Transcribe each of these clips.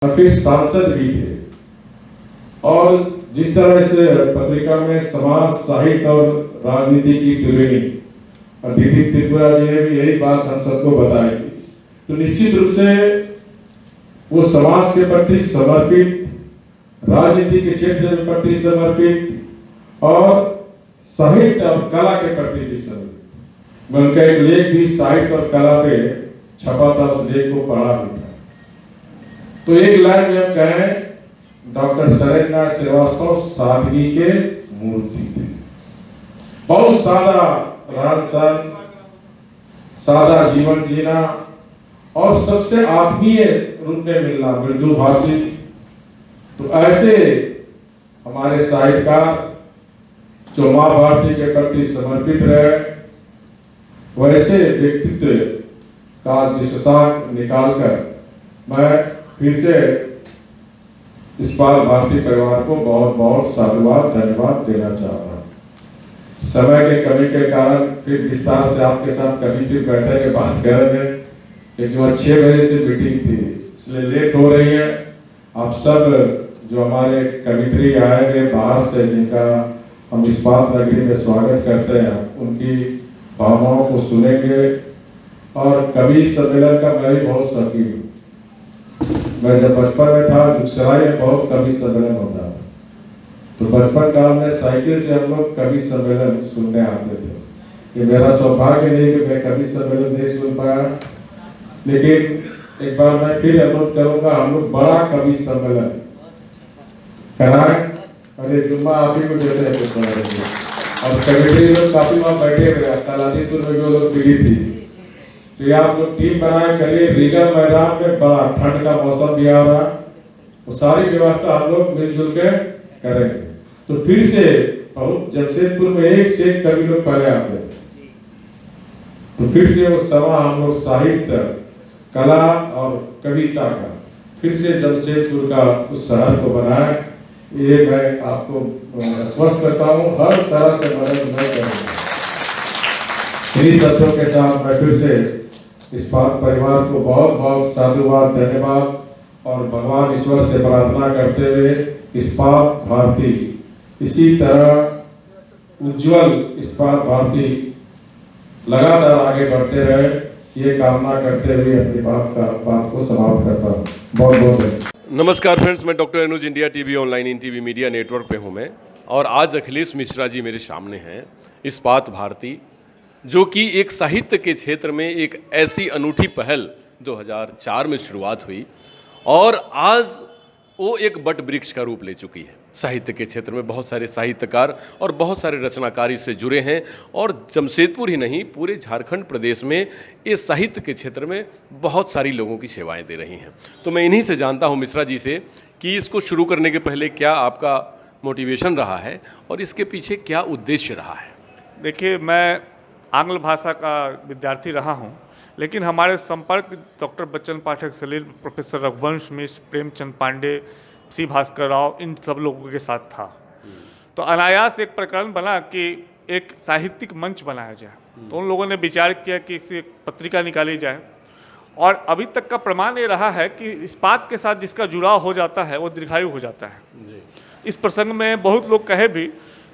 और फिर सांसद भी थे। और जिस तरह से पत्रिका में समाज, साहित्य और राजनीति की त्रिवेणी दीदी त्रिपुरा जी ने भी यही बात हम सबको बताई। तो निश्चित रूप से वो समाज के प्रति समर्पित, राजनीति के क्षेत्र के प्रति समर्पित और साहित्य और कला के प्रति भी समर्पित। मैं उनका एक लेख भी साहित्य और कला पे छपा था, उस लेख को पढ़ा भी था। तो एक लाइन में हम कहें, डॉक्टर शरद श्रीवास्तव सादगी के मूर्ति थे। बहुत सादा रहन सहन, सादा जीवन जीना और सबसे आत्मीय रूप में मिलना, मृदुभाषी। तो ऐसे हमारे साहित्यकार जो माँ भारती के प्रति समर्पित रहे, वैसे व्यक्तित्व का विशेषांक निकालकर मैं फिर से इस्पात भारती परिवार को बहुत बहुत साधुवाद, धन्यवाद देना चाहता हूँ। समय के कमी के कारण फिर विस्तार से आपके साथ कभी फिर बैठेंगे, बात करेंगे, क्योंकि वह 6 बजे से मीटिंग थी, इसलिए लेट हो रही है। आप सब जो हमारे कवित्री आए हैं बाहर से, जिनका हम इस्पात नगरी में स्वागत करते हैं, उनकी भावनाओं को सुनेंगे। और कवि सम्मेलन का मैं भी बहुत शौकीन हूँ। मैं जब बचपन में था, जुगसराय में बहुत कवि सम्मेलन होता था, तो बचपन काल में साइकिल से हम लोग कवि सम्मेलन सुनने आते थे। ये मेरा सौभाग्य नहीं कि मैं कवि सम्मेलन नहीं सुन पाया, लेकिन एक बार मैं फिर अनुरोध करूंगा, हम लोग बड़ा कवि सम्मेलन कराएं। अरे जुम्मा आप ही को देते हैं कुछ और कमेटी लोग काफी वहाँ बैठे हुए, कालादीपुर में जो लोग मिली थी, तो ये आप लोग टीम बनाए करिए। रीगल मैदान में बड़ा ठंड का मौसम भी आ रहा, तो सारी व्यवस्था हम लोग मिलजुल के करेंगे। तो फिर से बहुत जमशेदपुर में एक से एक कवि लोग पहले आते थे, तो फिर से वो समा हम लोग साहित्य, कला और कविता का फिर से जमशेदपुर का उस शहर को बनाए। ये मैं आपको स्पष्ट करता हूँ, हर तरह से मदद मैं करूँगा। इन्हीं शब्दों के साथ मैं फिर से इस्पात परिवार को बहुत बहुत साधुवाद, धन्यवाद और भगवान ईश्वर से प्रार्थना करते हुए इस्पात भारती इसी तरह उज्जवल इस्पात भारती लगातार आगे बढ़ते रहे, ये कामना करते हुए अपनी बात को समाप्त करता हूँ। बहुत बहुत धन्यवाद। नमस्कार फ्रेंड्स, मैं डॉक्टर अनुज, इंडिया टीवी ऑनलाइन, इन टीवी मीडिया नेटवर्क पे हूँ मैं। और आज अखिलेश मिश्रा जी मेरे सामने हैं, इस्पात भारती, जो कि एक साहित्य के क्षेत्र में एक ऐसी अनूठी पहल 2004 में शुरुआत हुई और आज वो एक बट वृक्ष का रूप ले चुकी है। साहित्य के क्षेत्र में बहुत सारे साहित्यकार और बहुत सारे रचनाकार इससे जुड़े हैं और जमशेदपुर ही नहीं, पूरे झारखंड प्रदेश में इस साहित्य के क्षेत्र में बहुत सारी लोगों की सेवाएं दे रही हैं। तो मैं इन्हीं से जानता हूं मिश्रा जी से कि इसको शुरू करने के पहले क्या आपका मोटिवेशन रहा है और इसके पीछे क्या उद्देश्य रहा है। देखिए, मैं आंग्ल भाषा का विद्यार्थी रहा हूं, लेकिन हमारे संपर्क डॉक्टर बच्चन पाठक सलील, प्रोफेसर रघुवंश मिश्र, प्रेमचंद पांडे, सी भास्कर राव, इन सब लोगों के साथ था। तो अनायास एक प्रकरण बना कि एक साहित्यिक मंच बनाया जाए। तो उन लोगों ने विचार किया कि इससे पत्रिका निकाली जाए और अभी तक का प्रमाण ये रहा है कि इस्पात के साथ जिसका जुड़ाव हो जाता है वो दीर्घायु हो जाता है। इस प्रसंग में बहुत लोग कहे भी,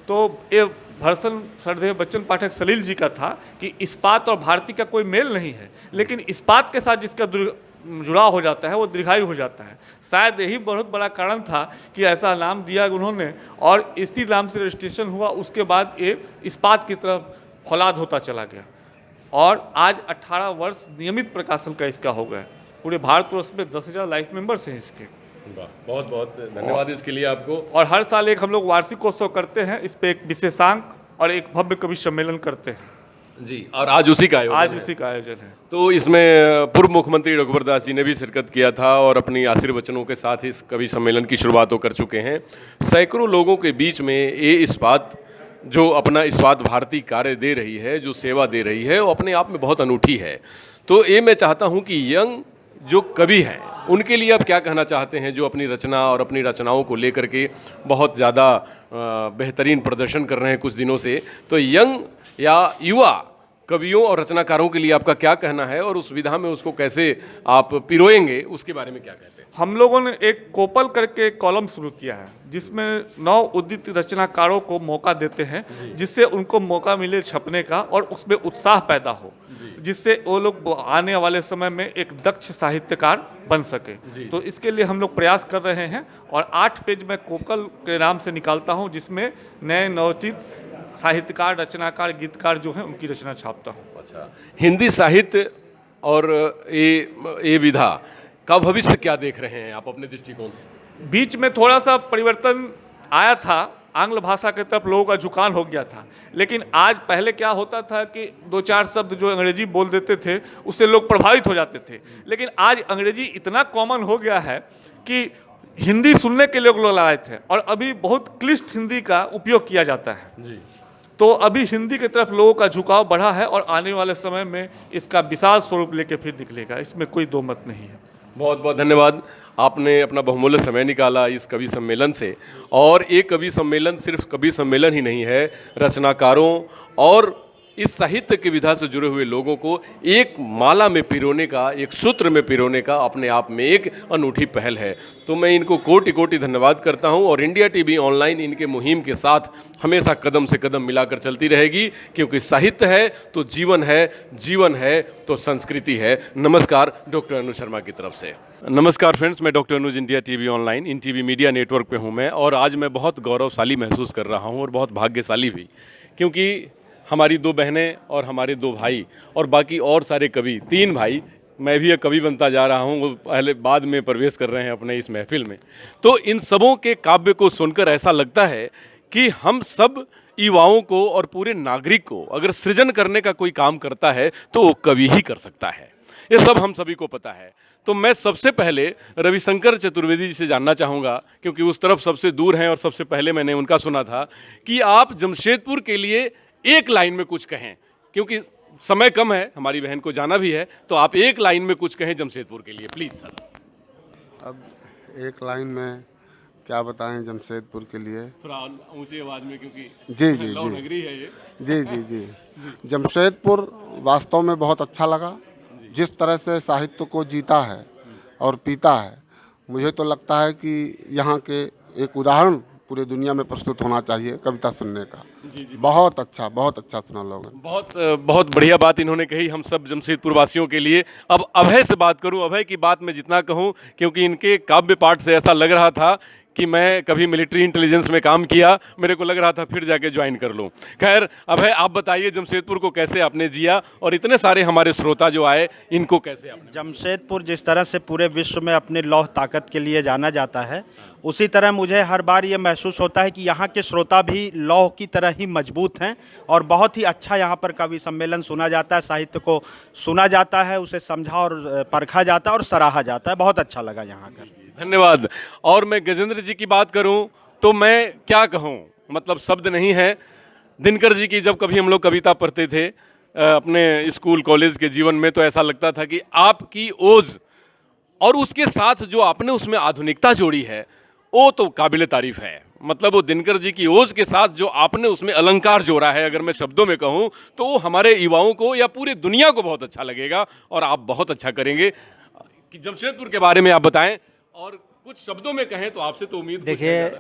तो ये भर्सन श्रद्धेय बच्चन पाठक सलील जी का था कि इस्पात और भारती का कोई मेल नहीं है, लेकिन इस्पात के साथ जिसका जुड़ाव हो जाता है वो दीर्घायु हो जाता है। शायद यही बहुत बड़ा कारण था कि ऐसा नाम दिया उन्होंने और इसी नाम से रजिस्ट्रेशन हुआ। उसके बाद ये इस्पात की तरफ फौलाद होता चला गया और आज 18 वर्ष नियमित प्रकाशन का इसका हो गया। पूरे भारतवर्ष में 10,000 लाइफ मेंबर्स हैं इसके। बहुत बहुत धन्यवाद इसके लिए आपको। और हर साल एक हम लोग वार्षिकोत्सव करते हैं, इस पे एक विशेषांक और एक भव्य कवि सम्मेलन करते हैं जी। और आज उसी का आयोजन है। तो इसमें पूर्व मुख्यमंत्री रघुवर दास जी ने भी शिरकत किया था और अपनी आशीर्वचनों के साथ इस कवि सम्मेलन की शुरुआत कर चुके हैं। सैकड़ों लोगों के बीच में ये इस्पात जो अपना इस्पात भारती कार्य दे रही है, जो सेवा दे रही है, वो अपने आप में बहुत अनूठी है। तो ये मैं चाहता हूँ कि यंग जो कवि हैं उनके लिए आप क्या कहना चाहते हैं, जो अपनी रचना और अपनी रचनाओं को लेकर के बहुत ज़्यादा बेहतरीन प्रदर्शन कर रहे हैं कुछ दिनों से। तो यंग या युवा कवियों और रचनाकारों के लिए आपका क्या कहना है और उस विधा में उसको कैसे आप पिरोएंगे, उसके बारे में क्या कहते हैं। हम लोगों ने एक कोपल करके कॉलम शुरू किया है जिसमें नौ उदित रचनाकारों को मौका देते हैं, जिससे उनको मौका मिले छपने का और उसमें उत्साह पैदा हो, जिससे वो लोग आने वाले समय में एक दक्ष साहित्यकार बन सके। तो इसके लिए हम लोग प्रयास कर रहे हैं और 8 पेज मैं कोपल के नाम से निकालता हूँ, जिसमें नए नवोचित साहित्यकार, रचनाकार, गीतकार जो हैं उनकी रचना छापता हूँ। अच्छा, हिंदी साहित्य और ये विधा का भविष्य क्या देख रहे हैं आप अपने दृष्टिकोण से? बीच में थोड़ा सा परिवर्तन आया था, आंग्ल भाषा की तरफ लोगों का झुकाव हो गया था, लेकिन आज पहले क्या होता था कि 2-4 शब्द जो अंग्रेजी बोल देते थे उससे लोग प्रभावित हो जाते थे, लेकिन आज अंग्रेजी इतना कॉमन हो गया है कि हिंदी सुनने के लोग आए थे और अभी बहुत क्लिष्ट हिंदी का उपयोग किया जाता है जी। तो अभी हिंदी की तरफ लोगों का झुकाव बढ़ा है और आने वाले समय में इसका विशाल स्वरूप लेके फिर निकलेगा, इसमें कोई दो मत नहीं है। बहुत बहुत धन्यवाद, आपने अपना बहुमूल्य समय निकाला इस कवि सम्मेलन से। और एक कवि सम्मेलन सिर्फ कवि सम्मेलन ही नहीं है, रचनाकारों और इस साहित्य की विधा से जुड़े हुए लोगों को एक माला में पिरोने का, एक सूत्र में पिरोने का अपने आप में एक अनूठी पहल है। तो मैं इनको कोटि कोटि धन्यवाद करता हूं और इंडिया टीवी ऑनलाइन इनके मुहिम के साथ हमेशा कदम से कदम मिलाकर चलती रहेगी, क्योंकि साहित्य है तो जीवन है, जीवन है तो संस्कृति है। नमस्कार डॉक्टर अनुज शर्मा की तरफ से। नमस्कार फ्रेंड्स, मैं doctor Anuj India TV online in TV media network पे हूँ मैं, और आज मैं बहुत गौरवशाली महसूस कर रहा हूँ और बहुत भाग्यशाली भी, क्योंकि हमारी 2 बहनें और हमारे 2 भाई और बाकी और सारे कवि, 3 भाई, मैं भी एक कवि बनता जा रहा हूँ, वो पहले बाद में प्रवेश कर रहे हैं अपने इस महफिल में। तो इन सबों के काव्य को सुनकर ऐसा लगता है कि हम सब युवाओं को और पूरे नागरिक को अगर सृजन करने का कोई काम करता है तो वो कवि ही कर सकता है। ये सब हम सभी को पता है। तो मैं सबसे पहले रविशंकर चतुर्वेदी जी से जानना चाहूँगा, क्योंकि उस तरफ सबसे दूर हैं और सबसे पहले मैंने उनका सुना था, कि आप जमशेदपुर के लिए एक लाइन में कुछ कहें, क्योंकि समय कम है, हमारी बहन को जाना भी है, तो आप एक लाइन में कुछ कहें जमशेदपुर के लिए प्लीज़ सर। अब एक लाइन में क्या बताएं जमशेदपुर के लिए? थोड़ा ऊंची आवाज़ में, क्योंकि जी जी लौ जी नगरी है ये। जी जी जी जमशेदपुर वास्तव में बहुत अच्छा लगा, जिस तरह से साहित्य को जीता है और पीता है। मुझे तो लगता है कि यहाँ के एक उदाहरण पूरे दुनिया में प्रस्तुत होना चाहिए कविता सुनने का। जी। बहुत अच्छा सुना लोगों ने। बहुत बढ़िया बात इन्होंने कही हम सब जमशेदपुर वासियों के लिए। अब अभय से बात करूं, अभय की बात मैं जितना कहूं, क्योंकि इनके काव्य पाठ से ऐसा लग रहा था कि मैं कभी मिलिट्री इंटेलिजेंस में काम किया, मेरे को लग रहा था फिर जाके ज्वाइन कर लूं। खैर अभय, आप बताइए जमशेदपुर को कैसे आपने जिया और इतने सारे हमारे श्रोता जो आए इनको कैसे आपने? जमशेदपुर जिस तरह से पूरे विश्व में अपने लौह ताकत के लिए जाना जाता है, उसी तरह मुझे हर बार ये महसूस होता है कि यहाँ के श्रोता भी लौह की तरह ही मजबूत हैं और बहुत ही अच्छा यहाँ पर कवि सम्मेलन सुना जाता है, साहित्य को सुना जाता है, उसे समझा और परखा जाता है और सराहा जाता है। बहुत अच्छा लगा यहाँ कर। धन्यवाद। और मैं गजेंद्र जी की बात करूं तो मैं क्या कहूं, मतलब शब्द नहीं है। दिनकर जी की जब कभी हम लोग कविता पढ़ते थे अपने स्कूल कॉलेज के जीवन में, तो ऐसा लगता था कि आपकी ओज और उसके साथ जो आपने उसमें आधुनिकता जोड़ी है वो तो काबिल तारीफ है। मतलब वो दिनकर जी की ओज के साथ जो आपने उसमें अलंकार जोड़ा है, अगर मैं शब्दों में कहूँ तो वो हमारे युवाओं को या पूरी दुनिया को बहुत अच्छा लगेगा और आप बहुत अच्छा करेंगे। कि जमशेदपुर के बारे में आप बताएं और कुछ शब्दों में कहें तो आपसे तो उम्मीद। देखिए,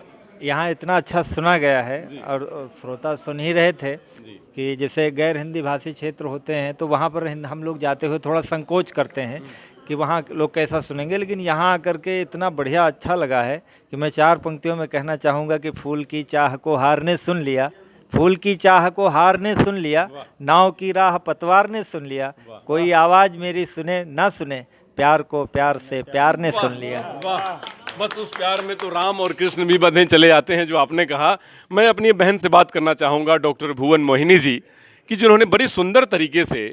यहाँ इतना अच्छा सुना गया है और श्रोता सुन ही रहे थे कि जैसे गैर हिंदी भाषी क्षेत्र होते हैं तो वहाँ पर हम लोग जाते हुए थोड़ा संकोच करते हैं कि वहाँ लोग कैसा सुनेंगे, लेकिन यहाँ आकर के इतना बढ़िया अच्छा लगा है कि मैं 4 पंक्तियों में कहना चाहूँगा कि फूल की चाह को हार ने सुन लिया, फूल की चाह को हार ने सुन लिया, नाव की राह पतवार ने सुन लिया, कोई आवाज़ मेरी सुने ना सुने, प्यार को प्यार से प्यार ने सुन लिया। वाह, बस उस प्यार में तो राम और कृष्ण भी बंधे चले जाते हैं जो आपने कहा। मैं अपनी बहन से बात करना चाहूँगा, डॉक्टर भुवन मोहिनी जी, कि जिन्होंने बड़ी सुंदर तरीके से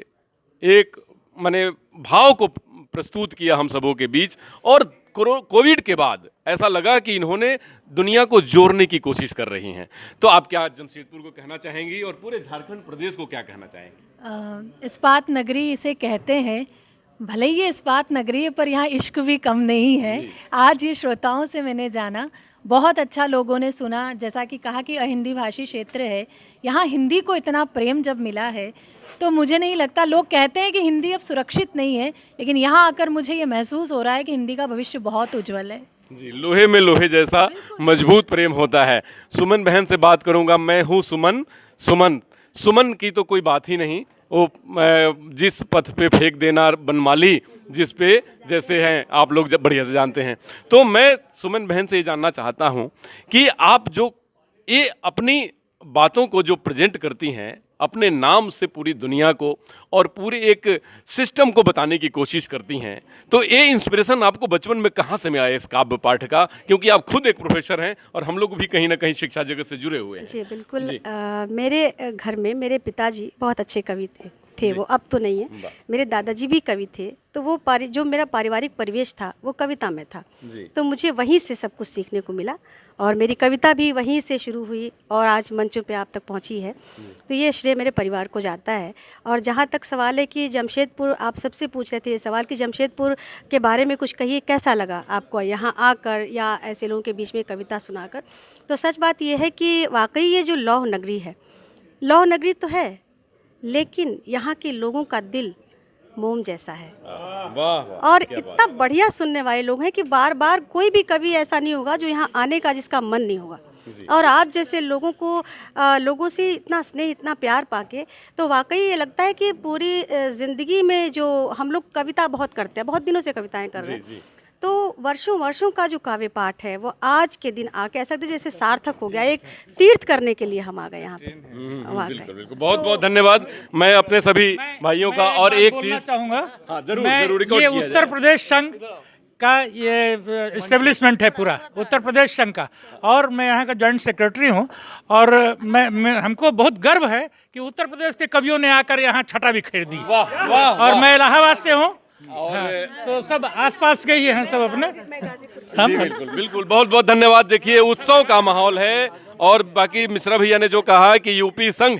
एक माने भाव को प्रस्तुत किया हम सबों के बीच, और कोविड के बाद ऐसा लगा कि इन्होंने दुनिया को जोड़ने की कोशिश कर रही हैं। तो आप क्या जमशेदपुर को कहना चाहेंगी और पूरे झारखंड प्रदेश को क्या कहना चाहेंगी? इस्पात नगरी इसे कहते हैं भले ही ये इस्पात नगरी है पर यहाँ इश्क भी कम नहीं है। आज ये श्रोताओं से मैंने जाना, बहुत अच्छा लोगों ने सुना। जैसा कि कहा कि अहिंदी भाषी क्षेत्र है, यहाँ हिंदी को इतना प्रेम जब मिला है तो मुझे नहीं लगता, लोग कहते हैं कि हिंदी अब सुरक्षित नहीं है, लेकिन यहाँ आकर मुझे ये महसूस हो रहा है कि हिंदी का भविष्य बहुत उज्जवल है। जी, लोहे में लोहे जैसा मजबूत प्रेम होता है। सुमन बहन से बात करूंगा। मैं हूं सुमन। सुमन की तो कोई बात ही नहीं। वो जिस पथ पे फेंक देना बनमाली, जिस पे जैसे हैं आप लोग जब बढ़िया से जानते हैं। तो मैं सुमन बहन से ये जानना चाहता हूं कि आप जो ये अपनी बातों को जो प्रेजेंट करती हैं, अपने नाम से पूरी दुनिया को और पूरे एक सिस्टम को बताने की कोशिश करती हैं, तो ये इंस्पिरेशन आपको बचपन में कहाँ से मिला इस काव्य पाठ का? क्योंकि आप खुद एक प्रोफेसर हैं और हम लोग भी कहीं ना कहीं शिक्षा जगत से जुड़े हुए हैं। जी बिल्कुल। मेरे घर में मेरे पिताजी बहुत अच्छे कवि थे वो अब तो नहीं है। मेरे दादाजी भी कवि थे, तो वो जो मेरा पारिवारिक परिवेश था वो कविता में था, तो मुझे वहीं से सब कुछ सीखने को मिला और मेरी कविता भी वहीं से शुरू हुई और आज मंचों पे आप तक पहुंची है। तो ये श्रेय मेरे परिवार को जाता है। और जहाँ तक सवाल है कि जमशेदपुर, आप सबसे पूछ रहे थे ये सवाल कि जमशेदपुर के बारे में कुछ कहिए, कैसा लगा आपको यहाँ आकर या ऐसे लोगों के बीच में कविता सुनाकर? तो सच बात यह है कि वाकई ये जो लौह नगरी है, लौह नगरी तो है, लेकिन यहाँ के लोगों का दिल मोम जैसा है। वाह। और इतना बढ़िया सुनने वाले लोग हैं कि बार बार कोई भी कवि ऐसा नहीं होगा जो यहाँ आने का जिसका मन नहीं होगा। और आप जैसे लोगों को लोगों से इतना स्नेह, इतना प्यार पाके तो वाकई ये लगता है कि पूरी ज़िंदगी में जो हम लोग कविता बहुत करते हैं, बहुत दिनों से कविताएं कर रहे हैं, तो वर्षों वर्षों का जो काव्य पाठ है वो आज के दिन आके ऐसा जैसे सार्थक हो गया। एक तीर्थ करने के लिए हम आ गए यहाँ पे। बिल्कुल बिल्कुल, बहुत बहुत धन्यवाद। मैं अपने सभी भाइयों का और एक चीज चाहूँगा। हाँ जरूर रिकॉर्ड ये किया जाए। उत्तर प्रदेश संघ का ये इस्टेब्लिशमेंट है पूरा, उत्तर प्रदेश संघ का, और मैं यहाँ का जॉइंट सेक्रेटरी हूँ। और मैं हमको बहुत गर्व है कि उत्तर प्रदेश के कवियों ने आकर यहाँ छटा भी खरीदी। वाह वाह। और मैं इलाहाबाद से हूँ, और तो सब आसपास के ही हैं सब अपने। जी बिल्कुल बिल्कुल, बहुत बहुत धन्यवाद। देखिए उत्सव का माहौल है और बाकी मिश्रा भैया ने जो कहा कि यूपी संघ,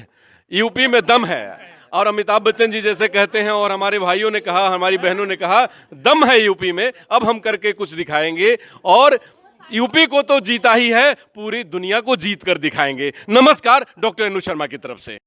यूपी में दम है, और अमिताभ बच्चन जी जैसे कहते हैं, और हमारे भाइयों ने कहा, हमारी बहनों ने कहा, दम है यूपी में, अब हम करके कुछ दिखाएंगे। और यूपी को तो जीता ही है, पूरी दुनिया को जीत कर दिखाएंगे। नमस्कार, डॉक्टर अनु शर्मा की तरफ से।